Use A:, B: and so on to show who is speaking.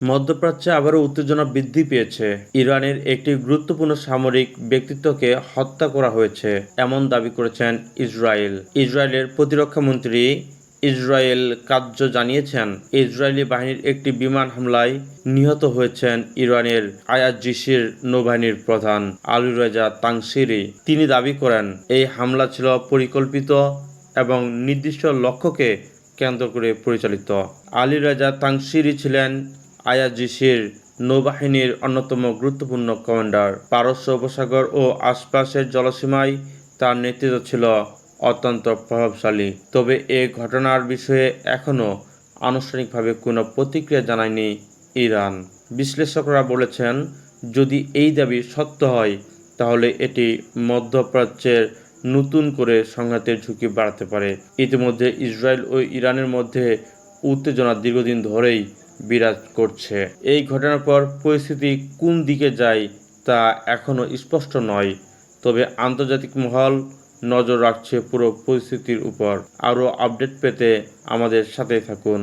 A: মধ্যপ্রাচ্যে আবারও উত্তেজনা বৃদ্ধি পেয়েছে। ইরানের একটি গুরুত্বপূর্ণ সামরিক ব্যক্তিত্বকে হত্যা করা হয়েছে এমন দাবি করেছেন ইসরায়েল। ইসরায়েলের প্রতিরক্ষা মন্ত্রী ইসরায়েল কাৎজ জানিয়েছেন, ইসরায়েলি বাহিনীর একটি বিমান হামলায় নিহত হয়েছেন ইরানের আইআরজিসির নৌবাহিনীর প্রধান আলী রেজা তাংসিরি। তিনি দাবি করেন, এই হামলা ছিল পরিকল্পিত এবং নির্দিষ্ট লক্ষ্যকে কেন্দ্র করে পরিচালিত। আলী রেজা তাংসিরি ছিলেন আইআরজিসির নৌবাহিনীর অন্যতম গুরুত্বপূর্ণ কমান্ডার। পারস্য উপসাগর ও আশপাশের জলসীমায় তার নেতৃত্ব ছিল অত্যন্ত প্রভাবশালী। তবে এ ঘটনার বিষয়ে এখনও আনুষ্ঠানিকভাবে কোনো প্রতিক্রিয়া জানায়নি ইরান। বিশ্লেষকরা বলেছেন, যদি এই দাবি সত্য হয় তাহলে এটি মধ্যপ্রাচ্যের নতুন করে সংঘাতের ঝুঁকি বাড়াতে পারে। ইতিমধ্যে ইসরায়েল ও ইরানের মধ্যে উত্তেজনা দীর্ঘদিন ধরেই বিরাজ করছে। এই ঘটনার পর পরিস্থিতি কোন দিকে যায় তা এখনও স্পষ্ট নয়। তবে আন্তর্জাতিক মহল নজর রাখছে পুরো পরিস্থিতির উপর। আরও আপডেট পেতে আমাদের সাথেই থাকুন।